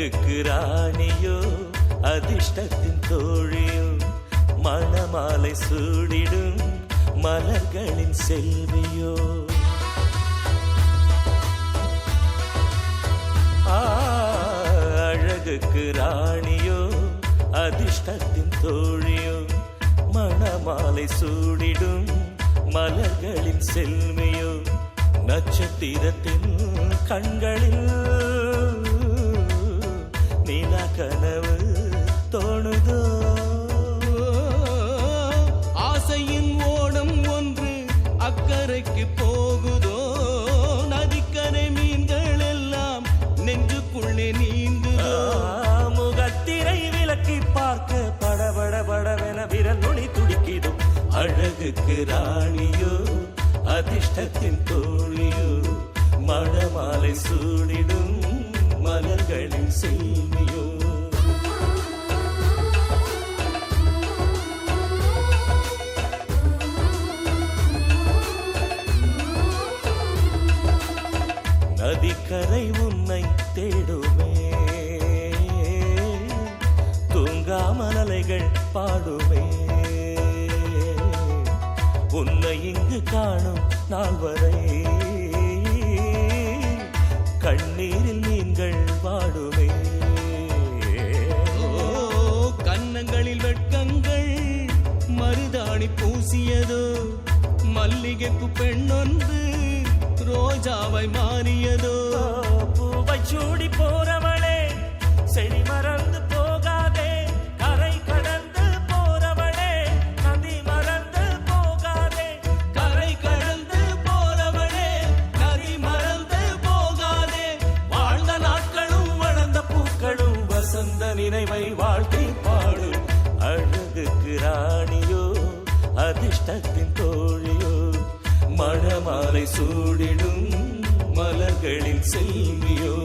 அழகுக்கு ராணியோ அதிர்ஷ்டத்தின் தோழியோ மணமாலை சூடிடும் மலர்களின் செல்வியோ அழகுக்கு ராணியோ அதிர்ஷ்டத்தின் தோழியோ மணமாலை சூடிடும் மலர்களின் செல்வியோ நட்சத்திரத்தின் கண்களில் நீலா கனவு தோணுதோ ஆசையின் ஓடம் ஒன்று அக்கறைக்கு போகுதோ நதிக்கரை மீன்கள் எல்லாம் நெஞ்சுக்குள்ளே நீந்துதோ முகத்திரை விலக்கி பார்க்க படபட படவென விரல் நொடி துடிக்கிடும் அழகுக்கு ராணியோ அதிர்ஷ்டத்தின் தோழியோ மணமாலை சூடிடும் மலர்களின் செல்வியோ நதிக்கரை உன்னை தேடுமே தூங்காமல் அலைகள் பாடுமே உன்னை இங்கு காணும் நாள் வரை கண்ணீரில் நீங்கள் வாடுமே கன்னங்களில் வெட்கங்கள் மருதாணி பூசியதோ மல்லிகைப்பு பெண்ணொன்று ரோஜாவை மாறியதோ பூவை சூடி போறவளே செடி மறந்து போகாதே கரை கடந்து போறவளே நதி மறந்து போகாதே கரை கடந்து போறவளே நதி மறந்து போகாதே வாழ்ந்த நாட்களும் வளர்ந்த பூக்களும் வசந்த நினைவை வாழ்க்கை பாடும் அழகுக்கு ராணியோ அதிர்ஷ்டத்தின் தோழியோ மணமாலை சூடிடும் மலர்களின் செல்வியோ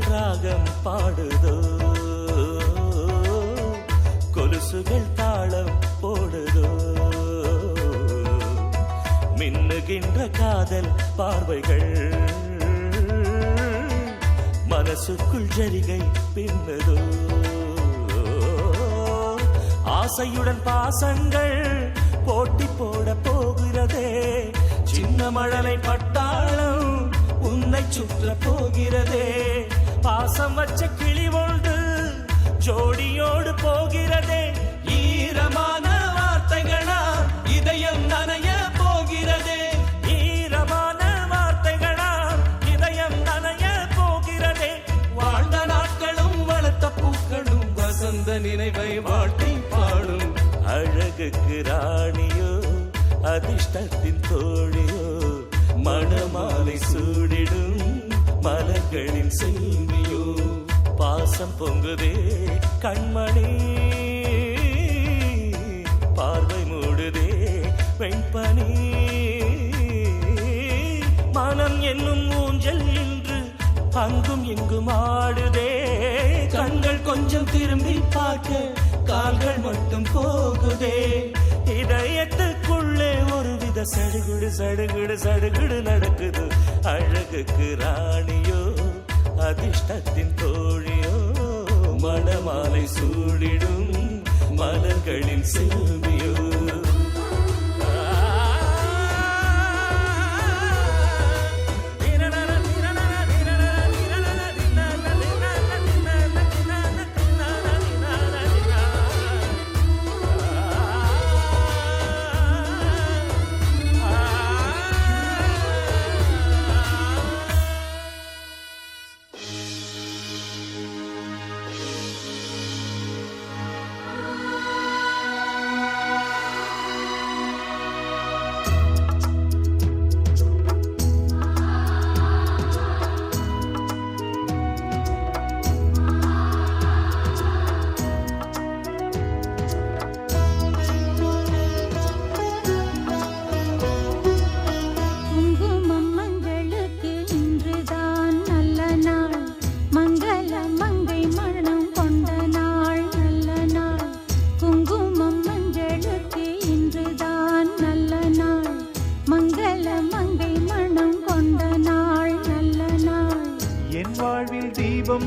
ராகம் பாடுதோ கொலுசுகள் தாளம் போடுதோ மின்னுகின்ற காதல் பார்வைகள் மனசுக்குள் ஜரிகை பின்னதோ ஆசையுடன் பாசங்கள் போட்டி போட போகிறதே சின்ன மழலை பட்டாளம் உன்னை சுற்ற போகிறதே பாசம் வச்ச கிளி ஒன்று ஜோடியோடு போகிறதே ஈரமான வார்த்தைகளா இதயம் நனைய போகிறதே ஈரமான வார்த்தைகளா இதயம் நனைய போகிறதே வாழ்ந்த நாட்களும் வளர்த்த பூக்களும் வசந்த நினைவை வாழ்த்தி பாடும் அழகுக்கு ராணியோ அதிர்ஷ்டத்தின் தோழியோ மணமாலை சூடிடும் மலர்களின் செல்வியோ பாசம் பொங்குதே கண்மணி பார்வை மூடுதே வெண்பனி மனம் என்னும் ஊஞ்சல் இன்று அங்கும் இங்கும் ஆடுதே கண்கள் கொஞ்சம் திரும்பி பார்க்க கால்கள் மட்டும் போகுதே இதயத்துக்குள்ளே ஒருவித சடுகுடு சடுகுடு சடுகுடு நடக்குது அழகுக்கு ராணியோ அதிர்ஷ்டத்தின் தோழியோ மணமாலை சூடிடும் மலர்களின் செல்வியோ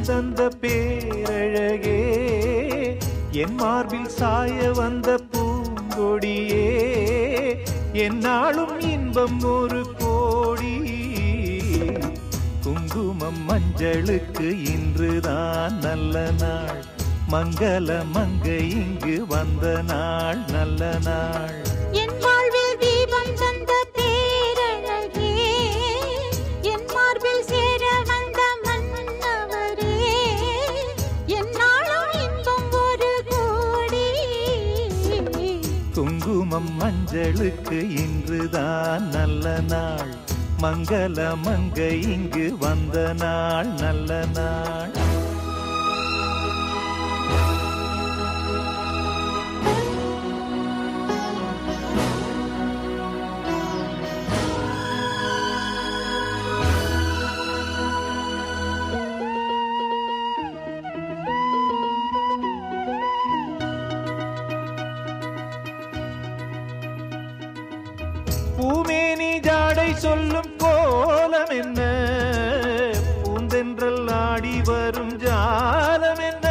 தந்த பேரழகே, என் மார்பில் சாய வந்த பூங்கொடியே, என்னாலும் இன்பம் ஒரு கோடி. குங்குமம் மஞ்சளுக்கு இன்றுதான் நல்ல நாள், மங்கள மங்கை இங்கு வந்த நாள் நல்ல நாள். என் வாழ்வில் தீபம் தந்த பேரழகே, என் மார்பில் சேர வந்த மன்னவரே, என்னாலும் இன்பம் ஒரு கோடி. குங்குமம் மஞ்சளுக்கு இன்றுதான் நல்ல நாள், மங்கள மங்கை இங்கு வந்த நாள் நல்ல நாள். பூமேனி ஜாடை சொல்லும் கோலம் என்ன, பூந்தென்றல் ஆடி வரும் ஜாலம் என்ன.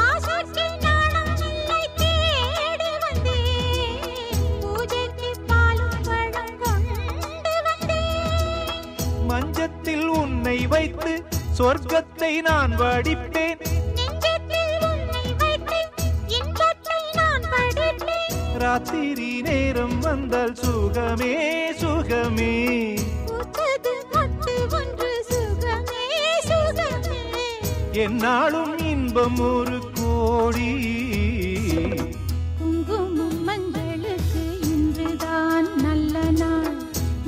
ஆசைக்கு நாணம் இல்லை தேடி வந்தேன், பூஜைக்கு பாலும் பழம் கொண்டு வந்தேன். மஞ்சத்தில் உன்னை வைத்து சொர்க்கத்தை நான் வடிப்பேன், நெஞ்சத்தில் உன்னை வைத்து இன்பத்தை நான் படைப்பேன். ராத்திரி நேரம் வந்தால் சுகமே சுகமே, பூத்தது மொட்டு ஒன்று சுகமே சுகமே. என்னாலும் இன்பம் ஒரு கோடி. குங்குமம் மஞ்சளுக்கு இன்றுதான் நல்ல நாள்,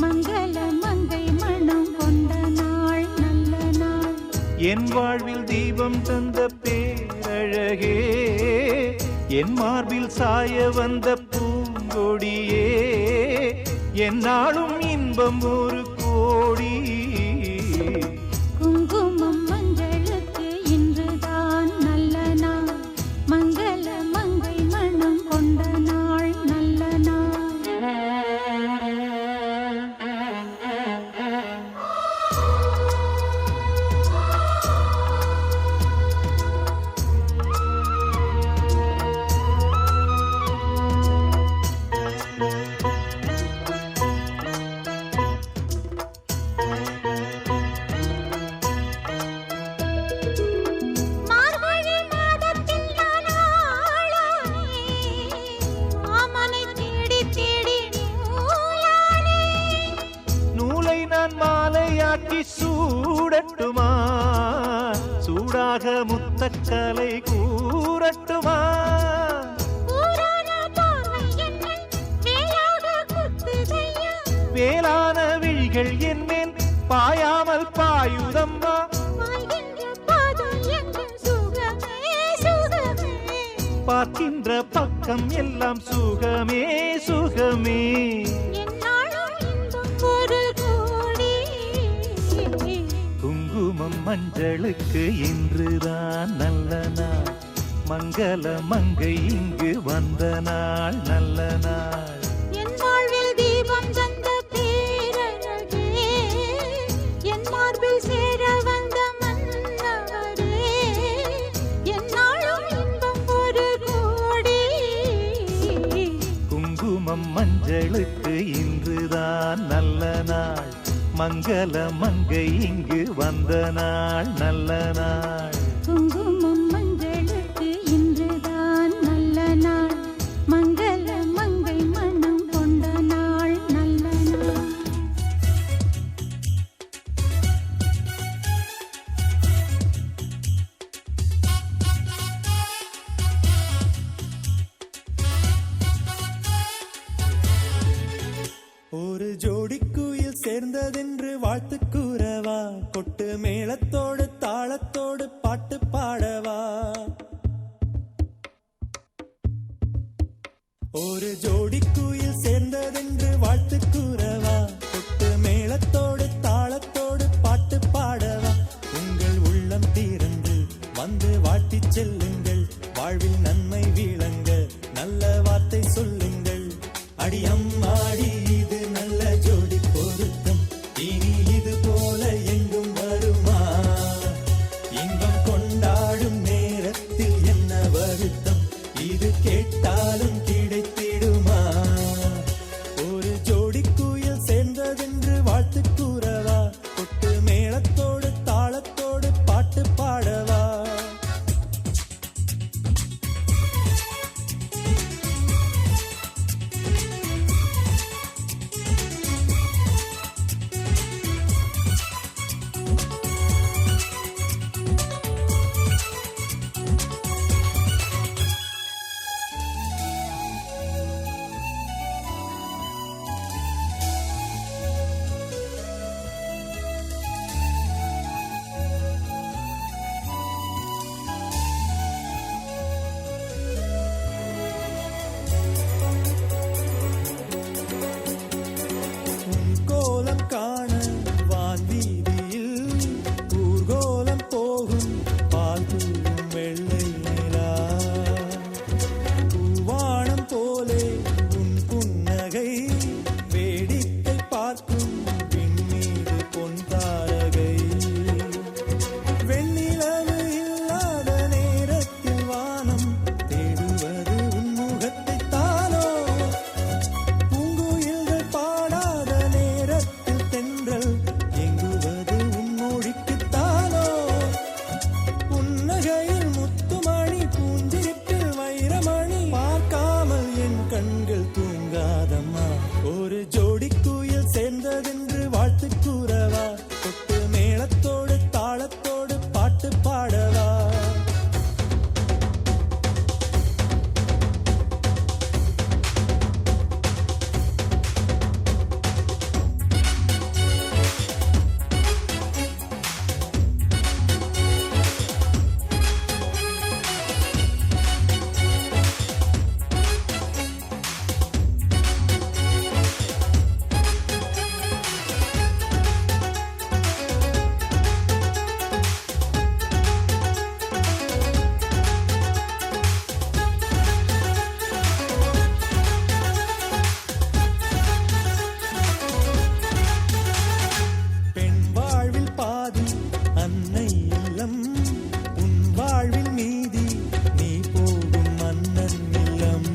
மங்கள மங்கை மனம் கொண்ட நாள் நல்ல நாள். என் வாழ்வில் தீபம் தந்த பேரழகே, என் மார்பில் சாய வந்த பூங்கொடியே, என்னாலும் இன்பம் ஒரு கோடி. குங்குமம் மஞ்சளுக்கு இன்றுதான் நல்ல நாள், மங்கள மங்கை மனம் கொண்ட நாள் நல்ல நாள். மார்கழி மாதத்தில் நான் ஆளானேன், மாமனை தேடி தேடி நூலானேன். நூலை நான் மாலையாக்கி சூடட்டுமா, சூடாக முத்தக்கலை கூறட்டுமா. ஊரான பார்வை என்னை வேலாக குத்துதையா, வேளான விழிகள் என் மேல் பாயாமல் பாயுதம்மா. வாழ்கின்ற பாதம் எங்கும் சுகமே சுகமே. பார்க்கின்ற பக்கம் எல்லாம் சுகமே சுகமே. என்னாலும் இன்பம் ஒரு கோடி. குங்குமம் மஞ்சளுக்கு இன்றுதான் நல்ல நாள், மங்கள மங்கை இங்கு வந்த நாள் நல்ல நாள். என் வாழ்வில் தீபம் தந்த பேரழகே, என் மார்பில் சேர வந்த மன்னவரே, என்னாலும் இன்பம் ஒரு கோடி. குங்குமம் மஞ்சளுக்கு இன்றுதான் நல்ல நாள், மங்கள மங்கை இங்கு வந்த நாள் நல்ல நாள். குங்குமம் மஞ்சளுக்கு இன்றுதான் நல்ல நாள், மங்கள மங்கை மனம் கொண்ட நாள் நல்ல நாள். ஒரு ஜோடி குயில் சேர்ந்ததென்று வாழ்த்து கூறவா, கொட்டு மேளத்தோடு தாளத்தோடு பாட்டு பாடவா. ஒரு ஜோடி குயில் சேர்ந்ததென்று வாழ்த்து கூறவா, கொட்டு மேளத்தோடு தாளத்தோடு பாட்டு பாடவா. உங்கள் உள்ளம் திறந்து வந்து வாழ்த்திச் செல்லுங்கள், வாழ்வில் நன்மை விளங்க நல்ல வார்த்தை சொல்லுங்கள். அடியம்மாடி இது நல்ல ஜோடி பொருத்தம், இனி இது போல எங்கும் வருமா. இது கேட்டாலும் கிடைத்திடுமா ஒரு ஜோடி குயில் சேர்ந்ததென்று வாழ்த்து கூறவா கொட்டு மேளத்தோடு தாளத்தோடு பாட்டு பாடவா கோலம் காண வான்வீதியில் ஊர்கோலம் போகும் பால் தூவும் வெள்ளை நிலா பூவானம் போலே உன் புன்னகை வேடிக்கை பார்க்கும் விண்மீது பொன் தாரகை வெண்ணிலவு இல்லாத நேரத்தில் வானம் தேடுவது உன் முகத்தை தானோ பூங்குயில்கள் பாடாத நேரத்தில் தென்றல் எங்குவது உன் மொழிக்குத்தானோ புன்னகையில் முத்துமணி பூஞ்சிரிப்பில் வைரமணி பார்க்காமல் என் கண்கள் தூங்காதம்மா ஒரு ஜோடி குயில் சேர்ந்ததென்று வாழ்த்து கூறவா கொட்டு மேளத்தோடு தாளத்தோடு பாட்டு பாடவா பெண் வாழ்வில் பாதி அன்னை இல்லம் உன் வாழ்வில் மீதி நீ போகும் மன்னன் இல்லம்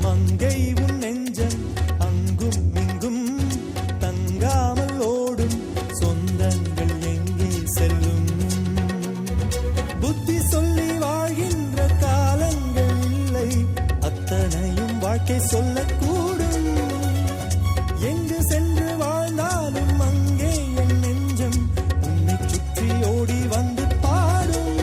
மங்கை உன் நெஞ்சம் அங்கும் இங்கும் தங்காமல் ஓடும் சொந்தங்கள் எங்கே செல்லும் புத்தி சொல்லி வாழ்கின்ற காலங்கள் இல்லை அத்தனையும் வாழ்க்கை சொல்லக்கூடும் எங்கு சென்று வாழ்ந்தாலும் அங்கே என் நெஞ்சம் உன்னை சுற்றி ஓடி வந்து பாடும்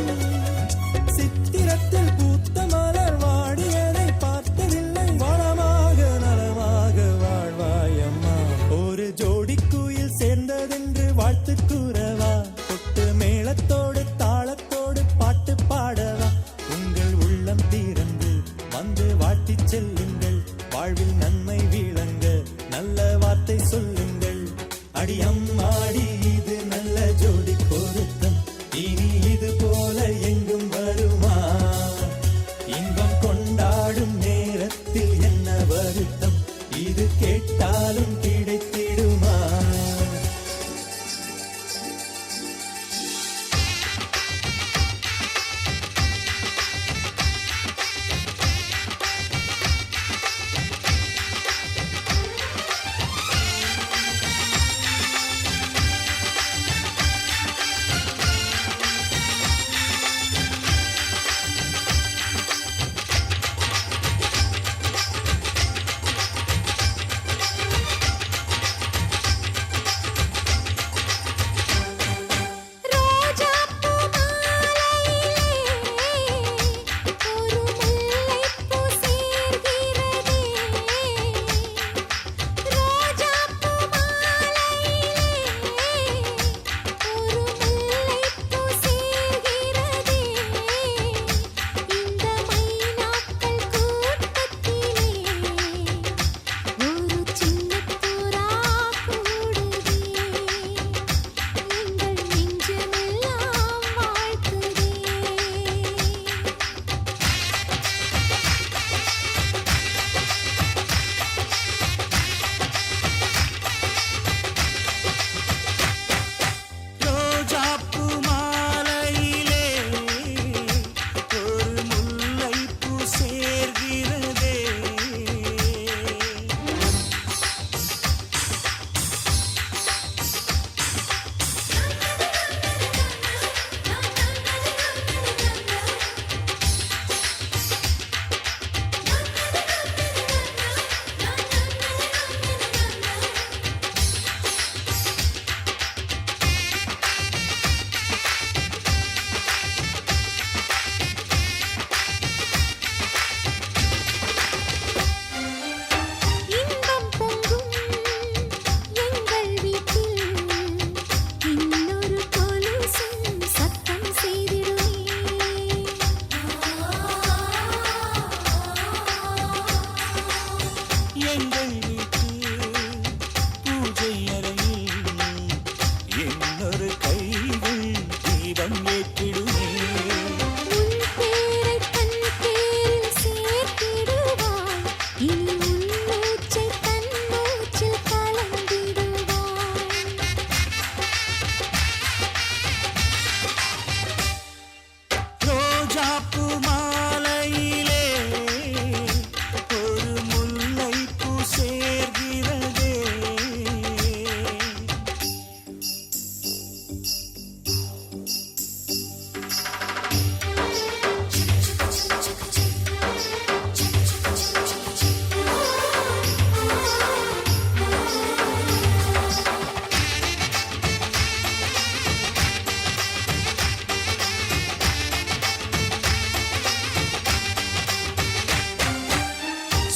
சித்திரத்தில் பூத்த மலர் வாடியதை பார்த்ததில்லை வளமாக நலமாக வாழ்வாயம்மா ஒரு ஜோடி குயில் சேர்ந்ததென்று வாழ்த்து கூறவா கொட்டு மேளத்தோடு தாளத்தோடு பாட்டு பாடவா உங்கள் உள்ளம் தீரந்து வந்து வாழ்த்திச் செல்லுங்கள் வாழ்வில் நன்மை விளங்க நல்ல வார்த்தை சொல்லுங்கள் அடி அம்மாடி இது நல்ல ஜோடி பொருத்தம் இனி இது போல எங்கும் வருமா இன்பம் கொண்டாடும் நேரத்தில் என்ன வருத்தம் இது கேட்டாலும் கிடைத்திடுமா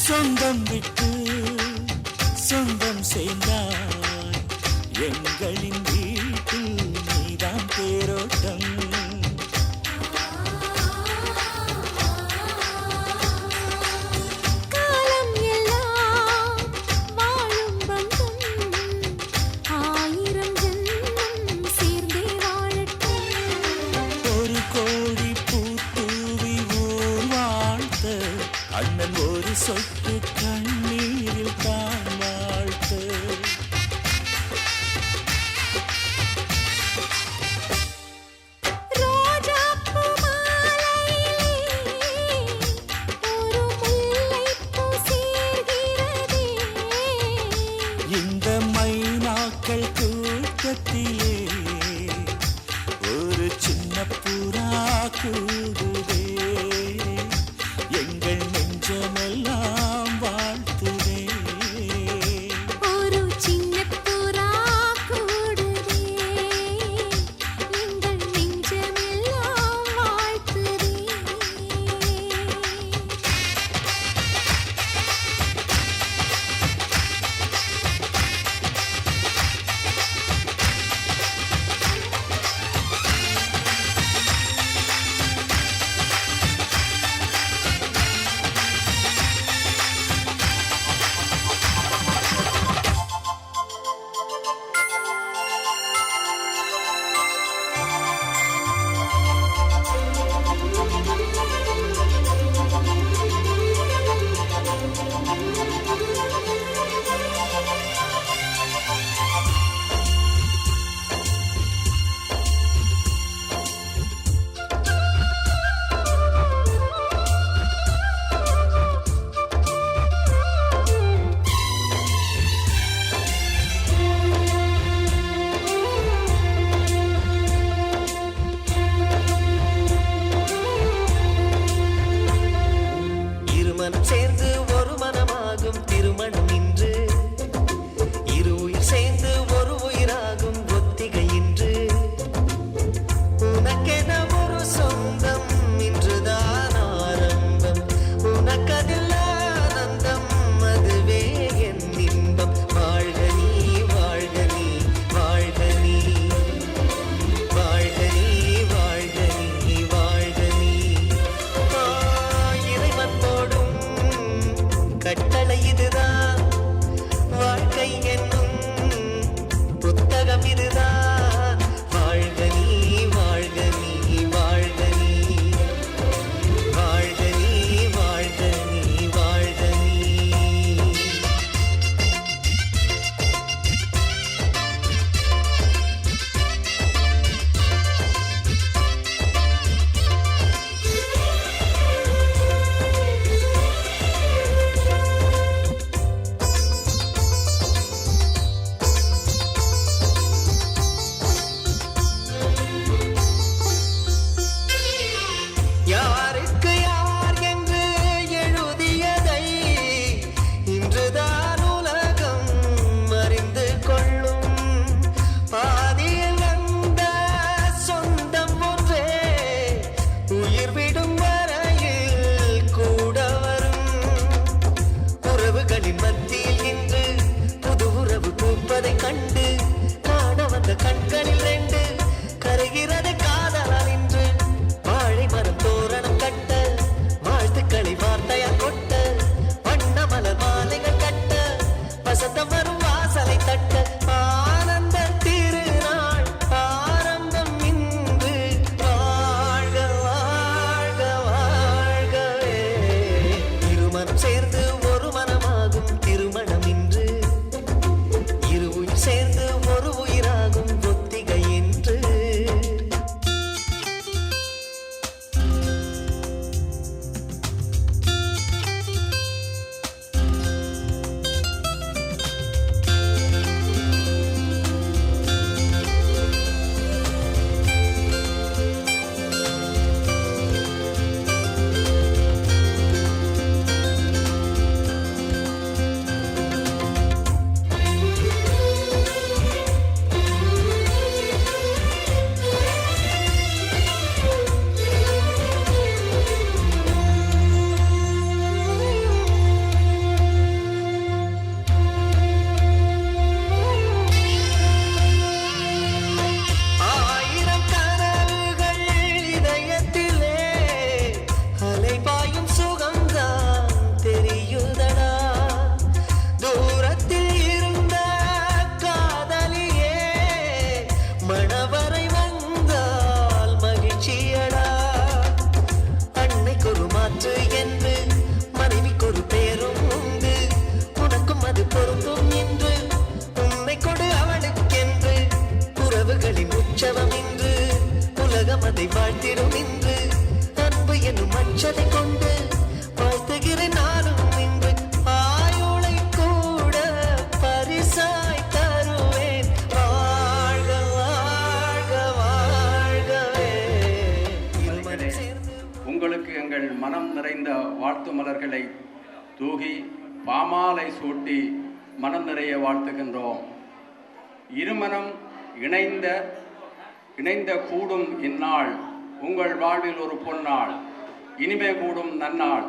சொந்தம் விட்டு சொந்தம் சேர்ந்தாய் எங்களின் வீட்டில் நீதான் தேரோட்டம் காலம் எல்லாம் வாழும் பந்தம் ஆயிரம் ஜென்மம் சேர்ந்தே வாழட்டும் ஒரு கோடி பூத்தூவி ஊர் வாழ்த்த அண்ணன் ஒரு சொட்டு கண்ணீரில் தான் வாழ்த்து ரோஜாப்பூ மாலையிலே ஒரு முல்லைப்பூ சேர்கிறதே இந்த மைனாக்கள் கூட்டத்திலே ஒரு சின்ன புறா கூடுதே எங்கள் நெஞ்சமெல்லாம் சதை கொண்டு வாழ்த்துகிறேன் நானும் இன்று ஆயுளை கூட பரிசாய் தருவேன் வாழ்க வாழ்க வாழ்கவே இருமனம் சேர்ந்து உங்களுக்கு எங்கள் மனம் நிறைந்த வாழ்த்து மலர்களை தூகி பாமாலை சூட்டி மனம் நிறைய வாழ்த்துகின்றோம். இருமனம் இணைந்த கூடும் இந்நாள் உங்கள் வாழ்வில் ஒரு பொன்னாள், இனிமே கூடும் நன்னாள்,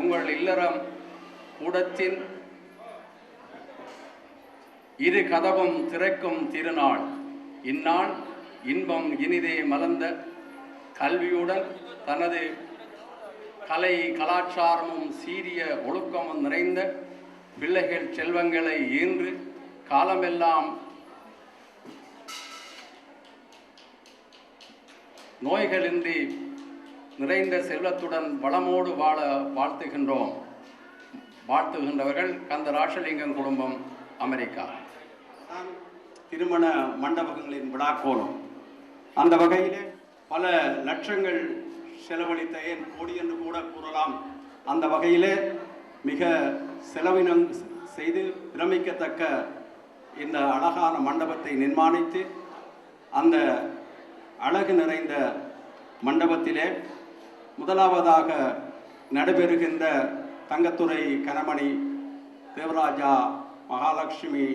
உங்கள் இல்லறம் கூடத்தின் இரு கதவும் திறக்கும் திருநாள். இந்நாள் இன்பம் இனிதே மலர்ந்த கல்வியுடன் தனது கலை கலாச்சாரமும் சீரிய ஒழுக்கமும் நிறைந்த பிள்ளைகள் செல்வங்களை ஈன்று காலமெல்லாம் நோய்களின்றி நிறைந்த செல்வத்துடன் வளமோடு வாழ வாழ்த்துகின்றவர்கள் கந்தராசலிங்கம் குடும்பம், அமெரிக்கா. திருமண மண்டபங்களின் விழாக்கோலம். அந்த வகையிலே பல லட்சங்கள் செலவழித்த, ஏன் கோடி என்று கூட கூறலாம், அந்த வகையிலே மிக செலவினம் செய்து பிரமிக்கத்தக்க இந்த அழகான மண்டபத்தை நிர்மாணித்து அந்த அழகு நிறைந்த மண்டபத்திலே முதலாவதாக நடைபெறுகின்ற தங்கத்துறை கனமணி தேவராஜா மகாலட்சுமி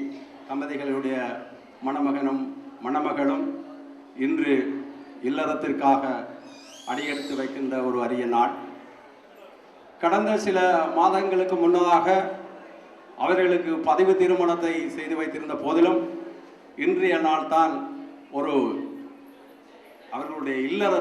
தம்பதிகளுடைய மணமகனும் மணமகளும் இன்று இல்லறத்திற்காக அடியெடுத்து வைக்கின்ற ஒரு அரிய நாள். கடந்த சில மாதங்களுக்கு முன்னதாக அவர்களுக்கு பதிவு திருமணத்தை செய்து வைத்திருந்த போதிலும் இன்றைய நாள் தான் அவர்களுடைய இல்லற